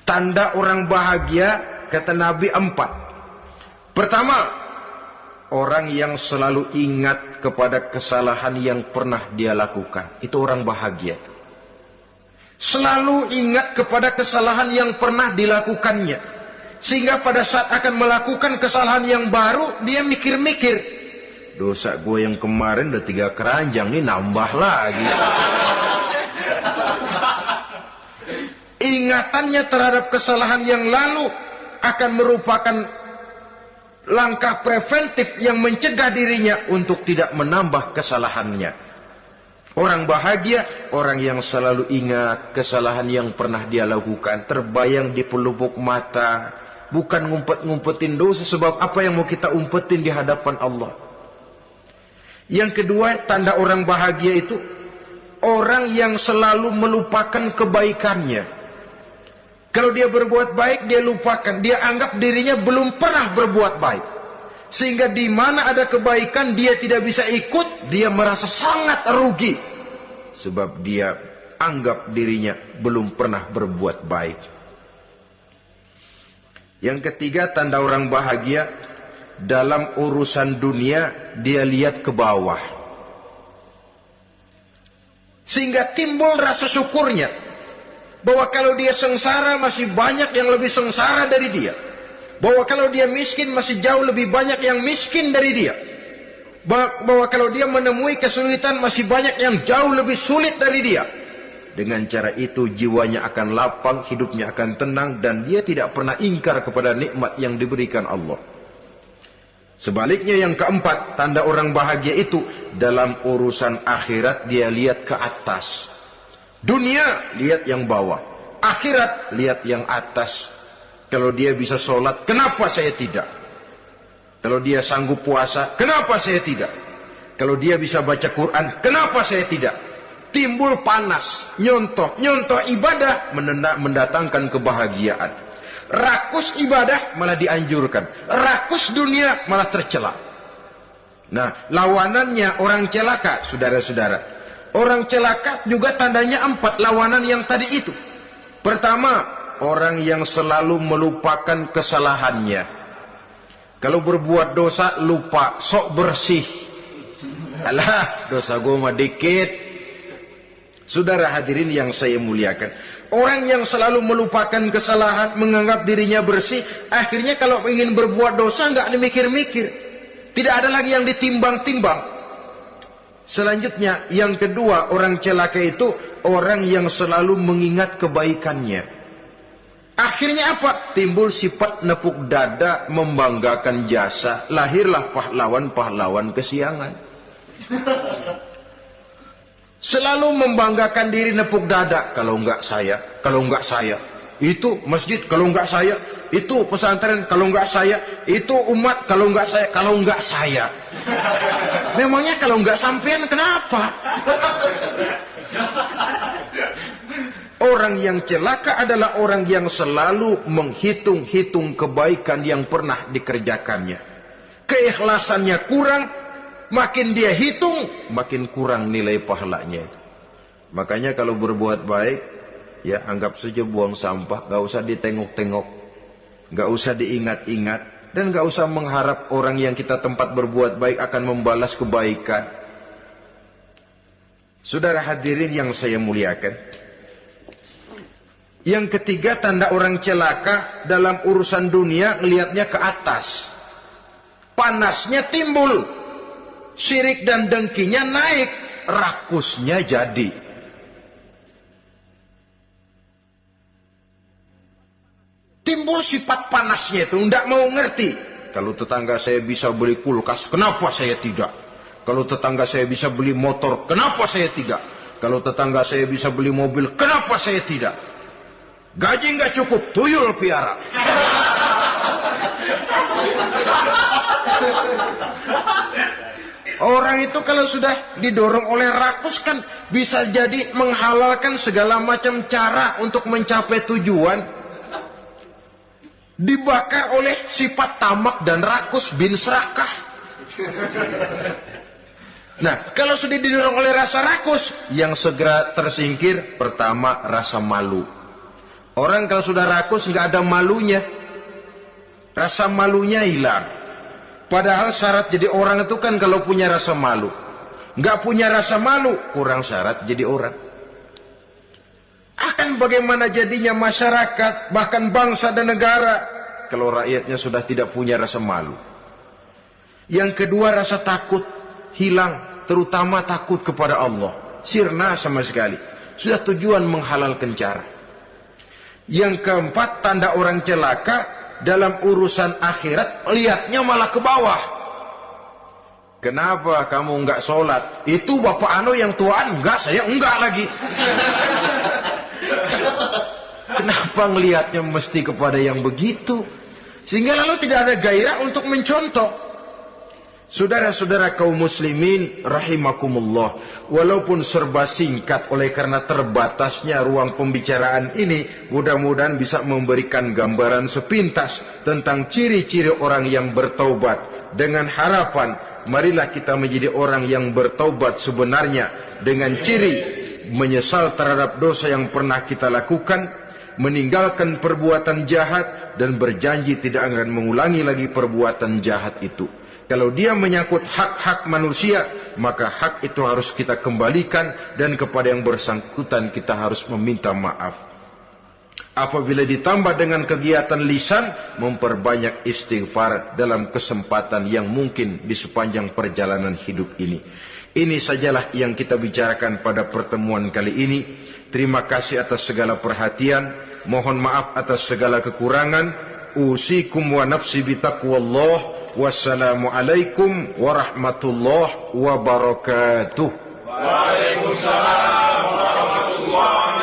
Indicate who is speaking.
Speaker 1: Tanda orang bahagia, kata Nabi, 4. Pertama, orang yang selalu ingat kepada kesalahan yang pernah dia lakukan. Itu orang bahagia. Selalu ingat kepada kesalahan yang pernah dilakukannya. Sehingga pada saat akan melakukan kesalahan yang baru, dia mikir-mikir. Dosa gue yang kemarin udah 3 keranjang, nih nambah lagi. Ingatannya terhadap kesalahan yang lalu akan merupakan langkah preventif yang mencegah dirinya untuk tidak menambah kesalahannya. Orang bahagia, orang yang selalu ingat kesalahan yang pernah dia lakukan, terbayang di pelupuk mata, bukan ngumpet-ngumpetin dosa, sebab apa yang mau kita umpetin di hadapan Allah. Yang kedua, tanda orang bahagia itu orang yang selalu melupakan kebaikannya. Kalau dia berbuat baik, dia lupakan. Dia anggap dirinya belum pernah berbuat baik. Sehingga di mana ada kebaikan, dia tidak bisa ikut. Dia merasa sangat rugi. Sebab dia anggap dirinya belum pernah berbuat baik. Yang ketiga, tanda orang bahagia. Dalam urusan dunia, dia lihat ke bawah. Sehingga timbul rasa syukurnya. Bahwa kalau dia sengsara masih banyak yang lebih sengsara dari dia. Bahwa kalau dia miskin masih jauh lebih banyak yang miskin dari dia. Bahwa kalau dia menemui kesulitan masih banyak yang jauh lebih sulit dari dia. Dengan cara itu jiwanya akan lapang, hidupnya akan tenang, dan dia tidak pernah ingkar kepada nikmat yang diberikan Allah. Sebaliknya yang keempat, tanda orang bahagia itu dalam urusan akhirat dia lihat ke atas. Dunia, lihat yang bawah. Akhirat, lihat yang atas. Kalau dia bisa sholat, kenapa saya tidak? Kalau dia sanggup puasa, kenapa saya tidak? Kalau dia bisa baca Quran, kenapa saya tidak? Timbul panas, nyontoh ibadah mendatangkan kebahagiaan. Rakus ibadah malah dianjurkan. Rakus dunia malah tercela. Nah, lawanannya orang celaka, saudara-saudara. Orang celaka juga tandanya 4 lawanan yang tadi itu. Pertama, orang yang selalu melupakan kesalahannya. Kalau berbuat dosa lupa, sok bersih. Alah, dosa gue mah dikit. Saudara hadirin yang saya muliakan, orang yang selalu melupakan kesalahan, menganggap dirinya bersih, akhirnya kalau ingin berbuat dosa nggak mikir-mikir. Tidak ada lagi yang ditimbang-timbang. Selanjutnya, yang kedua, orang celaka itu orang yang selalu mengingat kebaikannya. Akhirnya apa? Timbul sifat nepuk dada, membanggakan jasa. Lahirlah pahlawan-pahlawan kesiangan. Selalu membanggakan diri, nepuk dada. Kalau enggak saya. Itu masjid, kalau enggak saya. Itu pesantren, kalau enggak saya. Itu umat, kalau enggak saya. Memangnya kalau enggak sampean kenapa? Orang yang celaka adalah orang yang selalu menghitung-hitung kebaikan yang pernah dikerjakannya. Keikhlasannya kurang, makin dia hitung, makin kurang nilai pahalanya itu. Makanya kalau berbuat baik, ya anggap saja buang sampah, gak usah ditengok-tengok, gak usah diingat-ingat, dan gak usah mengharap orang yang kita tempat berbuat baik akan membalas kebaikan. Saudara hadirin yang saya muliakan, yang ketiga, tanda orang celaka dalam urusan dunia, lihatnya ke atas. Panasnya timbul, syirik dan dengkinya naik, rakusnya jadi. Timbul sifat panasnya itu, tidak mau ngerti. Kalau tetangga saya bisa beli kulkas, kenapa saya tidak? Kalau tetangga saya bisa beli motor, kenapa saya tidak? Kalau tetangga saya bisa beli mobil, kenapa saya tidak? Gaji nggak cukup, tuyul piara. Orang itu kalau sudah didorong oleh rakus kan bisa jadi menghalalkan segala macam cara untuk mencapai tujuan. Dibakar oleh sifat tamak dan rakus bin serakah. Nah, kalau sudah didorong oleh rasa rakus, yang segera tersingkir, pertama rasa malu. Orang kalau sudah rakus nggak ada malunya, rasa malunya hilang. Padahal syarat jadi orang itu kan kalau punya rasa malu. Nggak punya rasa malu, kurang syarat jadi orang. Akan bagaimana jadinya masyarakat, bahkan bangsa dan negara, kalau rakyatnya sudah tidak punya rasa malu. Yang kedua, rasa takut hilang, terutama takut kepada Allah. Sirna sama sekali. Sudah tujuan menghalalkan cara. Yang keempat, tanda orang celaka dalam urusan akhirat, lihatnya malah ke bawah. Kenapa kamu enggak sholat? Itu bapak anu yang tuaan, enggak, saya enggak lagi. Kenapa ngelihatnya mesti kepada yang begitu? Sehingga lalu tidak ada gairah untuk mencontoh. Saudara-saudara kaum muslimin rahimakumullah, walaupun serba singkat oleh karena terbatasnya ruang pembicaraan ini, mudah-mudahan bisa memberikan gambaran sepintas tentang ciri-ciri orang yang bertaubat. Dengan harapan, marilah kita menjadi orang yang bertaubat sebenarnya, dengan ciri menyesal terhadap dosa yang pernah kita lakukan, meninggalkan perbuatan jahat, dan berjanji tidak akan mengulangi lagi perbuatan jahat itu. Kalau dia menyangkut hak-hak manusia, maka hak itu harus kita kembalikan, dan kepada yang bersangkutan kita harus meminta maaf. Apabila ditambah dengan kegiatan lisan, memperbanyak istighfar dalam kesempatan yang mungkin di sepanjang perjalanan hidup ini. Ini sajalah yang kita bicarakan pada pertemuan kali ini. Terima kasih atas segala perhatian. Mohon maaf atas segala kekurangan. Usikum wa nafsi bitaqwallah. Wassalamualaikum warahmatullahi wabarakatuh.
Speaker 2: Waalaikumsalam warahmatullahi